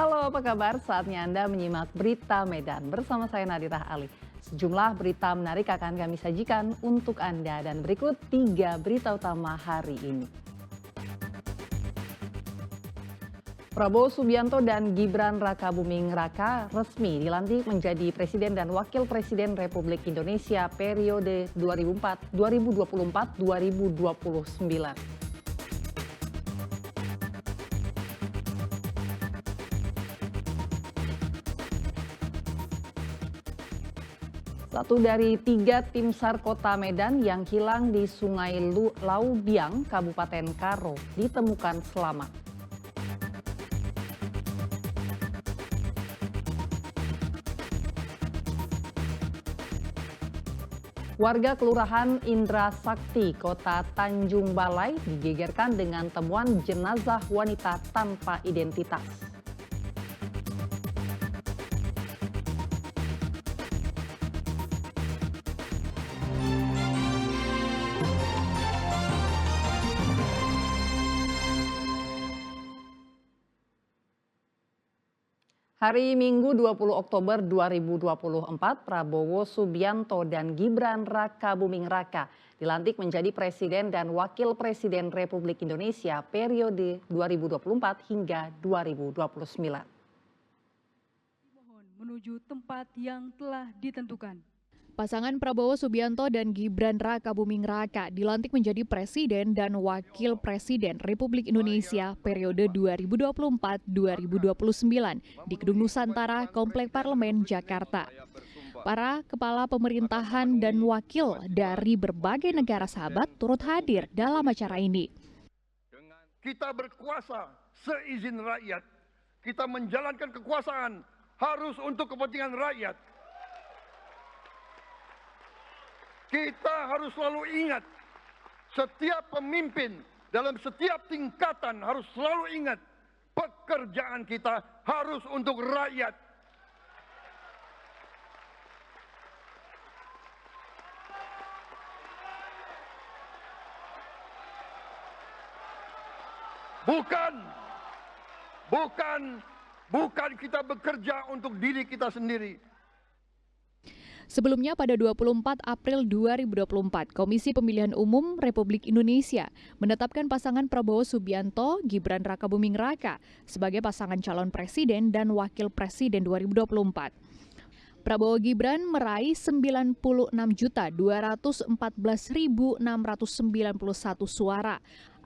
Halo, apa kabar? Saatnya Anda menyimak Berita Medan bersama saya Nadira Ali. Sejumlah berita menarik akan kami sajikan untuk Anda dan berikut 3 berita utama hari ini. Prabowo Subianto dan Gibran Rakabuming Raka resmi dilantik menjadi Presiden dan Wakil Presiden Republik Indonesia periode 2024-2029. Satu dari 3 tim SAR Kota Medan yang hilang di Sungai Laubiang, Kabupaten Karo, ditemukan selamat. Warga Kelurahan Indra Sakti, Kota Tanjung Balai, digegerkan dengan temuan jenazah wanita tanpa identitas. Hari Minggu 20 Oktober 2024, Prabowo Subianto dan Gibran Rakabuming Raka dilantik menjadi Presiden dan Wakil Presiden Republik Indonesia periode 2024 hingga 2029. Mohon menuju tempat yang telah ditentukan. Pasangan Prabowo Subianto dan Gibran Rakabuming Raka dilantik menjadi Presiden dan Wakil Presiden Republik Indonesia periode 2024-2029 di Gedung Nusantara, Komplek Parlemen, Jakarta. Para kepala pemerintahan dan wakil dari berbagai negara sahabat turut hadir dalam acara ini. Kita berkuasa seizin rakyat. Kita menjalankan kekuasaan harus untuk kepentingan rakyat. Kita harus selalu ingat, setiap pemimpin dalam setiap tingkatan harus selalu ingat, pekerjaan kita harus untuk rakyat. Bukan kita bekerja untuk diri kita sendiri. Sebelumnya pada 24 April 2024, Komisi Pemilihan Umum Republik Indonesia menetapkan pasangan Prabowo Subianto, Gibran Rakabuming Raka sebagai pasangan calon presiden dan wakil presiden 2024. Prabowo Gibran meraih 96.214.691 suara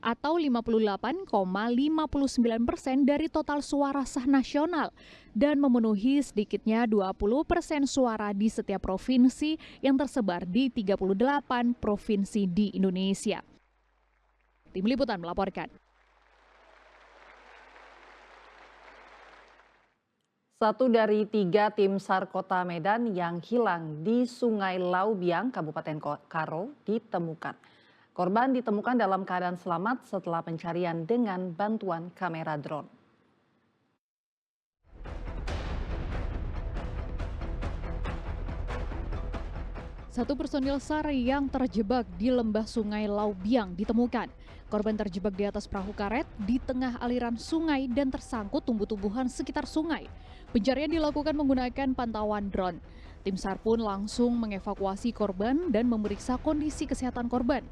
atau 58,59% dari total suara sah nasional dan memenuhi sedikitnya 20% suara di setiap provinsi yang tersebar di 38 provinsi di Indonesia. Tim Liputan melaporkan. Satu dari 3 tim SAR Kota Medan yang hilang di Sungai Laubiang, Kabupaten Karo, ditemukan. Korban ditemukan dalam keadaan selamat setelah pencarian dengan bantuan kamera drone. Satu personil SAR yang terjebak di lembah Sungai Laubiang ditemukan. Korban terjebak di atas perahu karet di tengah aliran sungai dan tersangkut tumbuh-tumbuhan sekitar sungai. Pencarian dilakukan menggunakan pantauan drone. Tim SAR pun langsung mengevakuasi korban dan memeriksa kondisi kesehatan korban.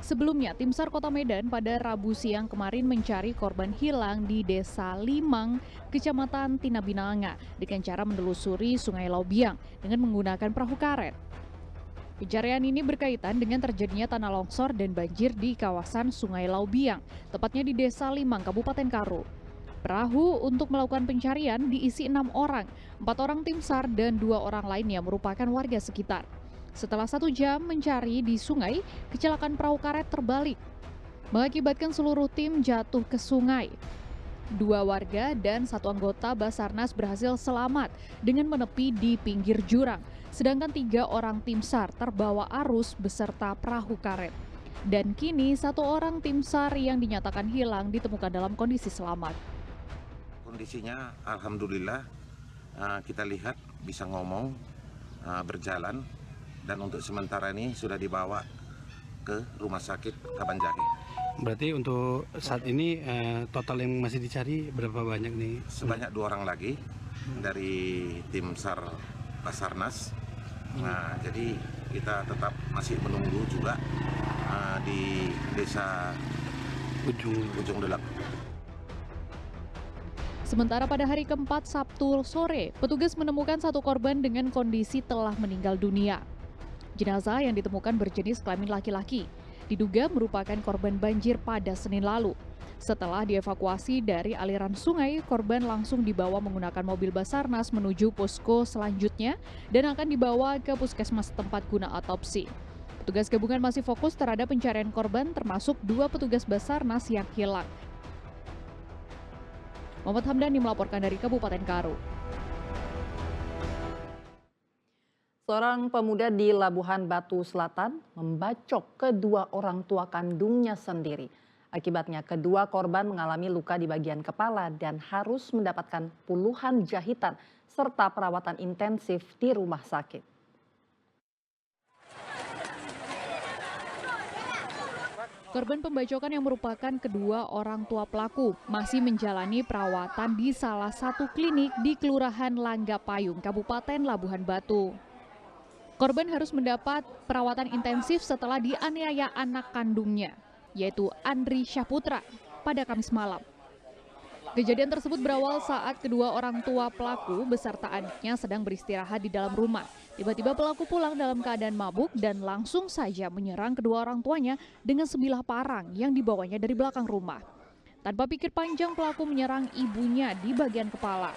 Sebelumnya, tim SAR Kota Medan pada Rabu siang kemarin mencari korban hilang di Desa Limang, Kecamatan Tinabinanga, dengan cara menelusuri Sungai Laubiang dengan menggunakan perahu karet. Pencarian ini berkaitan dengan terjadinya tanah longsor dan banjir di kawasan Sungai Laubiang, tepatnya di Desa Limang, Kabupaten Karo. Perahu untuk melakukan pencarian diisi 6 orang, 4 orang tim SAR dan 2 orang lainnya merupakan warga sekitar. Setelah 1 jam mencari di sungai, kecelakaan perahu karet terbalik, mengakibatkan seluruh tim jatuh ke sungai. 2 warga dan 1 anggota Basarnas berhasil selamat dengan menepi di pinggir jurang, sedangkan 3 orang tim SAR terbawa arus beserta perahu karet. Dan kini 1 orang tim SAR yang dinyatakan hilang ditemukan dalam kondisi selamat. Kondisinya alhamdulillah kita lihat bisa ngomong, berjalan, dan untuk sementara ini sudah dibawa ke Rumah Sakit Kabanjahe. Berarti untuk saat ini total yang masih dicari berapa banyak nih? Sebanyak 2 orang lagi dari tim SAR Basarnas. Nah, jadi kita tetap masih menunggu juga di desa Ujung Delak. Sementara pada hari keempat Sabtu sore, petugas menemukan 1 korban dengan kondisi telah meninggal dunia. Jenazah yang ditemukan berjenis kelamin laki-laki, diduga merupakan korban banjir pada Senin lalu. Setelah dievakuasi dari aliran sungai, korban langsung dibawa menggunakan mobil Basarnas menuju posko selanjutnya dan akan dibawa ke puskesmas tempat guna otopsi. Petugas gabungan masih fokus terhadap pencarian korban termasuk 2 petugas Basarnas yang hilang. Muhammad Hamdani melaporkan dari Kabupaten Karo. Seorang pemuda di Labuhan Batu Selatan membacok kedua orang tua kandungnya sendiri. Akibatnya kedua korban mengalami luka di bagian kepala dan harus mendapatkan puluhan jahitan serta perawatan intensif di rumah sakit. Korban pembacokan yang merupakan kedua orang tua pelaku masih menjalani perawatan di salah satu klinik di Kelurahan Langgapayung, Kabupaten Labuhan Batu. Korban harus mendapat perawatan intensif setelah dianiaya anak kandungnya, yaitu Andri Syahputra, pada Kamis malam. Kejadian tersebut berawal saat kedua orang tua pelaku beserta adiknya sedang beristirahat di dalam rumah. Tiba-tiba pelaku pulang dalam keadaan mabuk dan langsung saja menyerang kedua orang tuanya dengan sebilah parang yang dibawanya dari belakang rumah. Tanpa pikir panjang, pelaku menyerang ibunya di bagian kepala.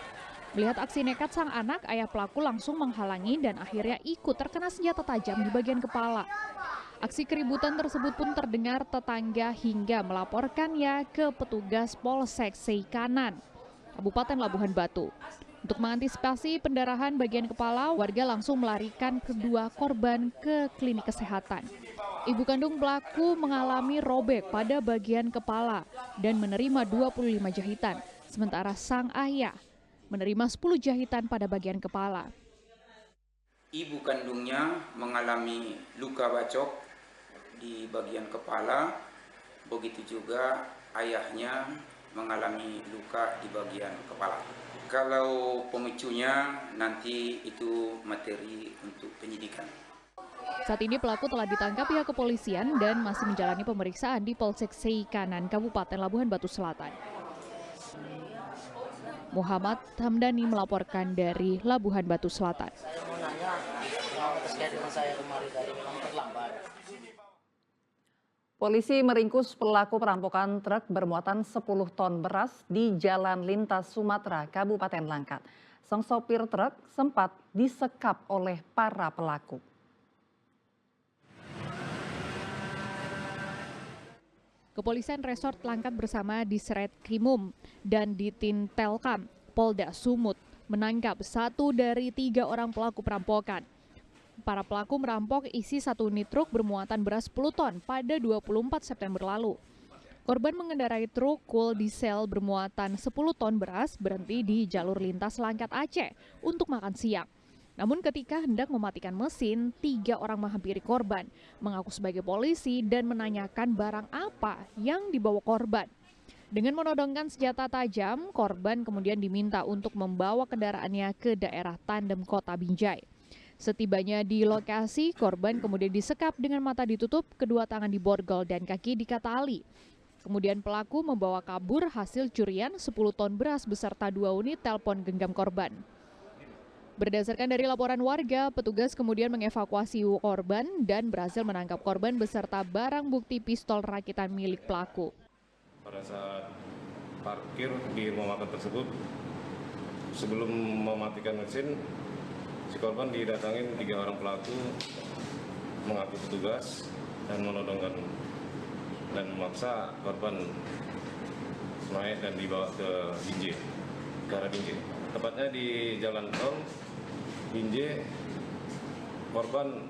Melihat aksi nekat sang anak, ayah pelaku langsung menghalangi dan akhirnya ikut terkena senjata tajam di bagian kepala. Aksi keributan tersebut pun terdengar tetangga hingga melaporkannya ke petugas Polsek Seikanan, Kabupaten Labuhan Batu. Untuk mengantisipasi pendarahan bagian kepala, warga langsung melarikan kedua korban ke klinik kesehatan. Ibu kandung pelaku mengalami robek pada bagian kepala dan menerima 25 jahitan, sementara sang ayah menerima 10 jahitan pada bagian kepala. Ibu kandungnya mengalami luka bacok di bagian kepala, begitu juga ayahnya mengalami luka di bagian kepala. Kalau pemicunya nanti itu materi untuk penyidikan. Saat ini pelaku telah ditangkap pihak kepolisian dan masih menjalani pemeriksaan di Polsek Seikanan, Kabupaten Labuhan Batu Selatan. Muhammad Hamdani melaporkan dari Labuhan Batu Selatan. Polisi meringkus pelaku perampokan truk bermuatan 10 ton beras di Jalan Lintas Sumatera, Kabupaten Langkat. Sang sopir truk sempat disekap oleh para pelaku. Kepolisian Resort Langkat bersama Disretkrimum dan Ditintelkam Polda Sumut menangkap 1 dari 3 orang pelaku perampokan. Para pelaku merampok isi 1 unit truk bermuatan beras 10 ton pada 24 September lalu. Korban mengendarai truk cool diesel bermuatan 10 ton beras berhenti di jalur lintas Langkat Aceh untuk makan siang. Namun ketika hendak mematikan mesin, 3 orang menghampiri korban, mengaku sebagai polisi dan menanyakan barang apa yang dibawa korban. Dengan menodongkan senjata tajam, korban kemudian diminta untuk membawa kendaraannya ke daerah Tandem Kota Binjai. Setibanya di lokasi, korban kemudian disekap dengan mata ditutup, kedua tangan diborgol dan kaki diikat tali. Kemudian pelaku membawa kabur hasil curian 10 ton beras beserta 2 unit telepon genggam korban. Berdasarkan dari laporan warga, petugas kemudian mengevakuasi korban dan berhasil menangkap korban beserta barang bukti pistol rakitan milik pelaku. Pada saat parkir di rumah makan tersebut, sebelum mematikan mesin, si korban didatangin 3 orang pelaku mengaku petugas dan menodongkan dan memaksa korban naik dan dibawa ke Binjai, ke arah Binjai. Tepatnya di jalan tol Binjai, korban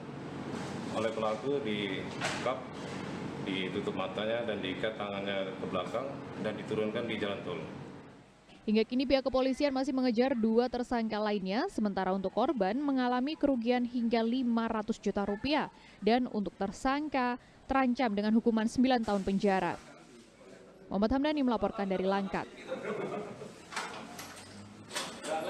oleh pelaku dikap, ditutup matanya dan diikat tangannya ke belakang dan diturunkan di jalan tol. Hingga kini pihak kepolisian masih mengejar 2 tersangka lainnya, sementara untuk korban mengalami kerugian hingga 500 juta rupiah dan untuk tersangka terancam dengan hukuman 9 tahun penjara. Muhammad Hamdani melaporkan dari Langkat.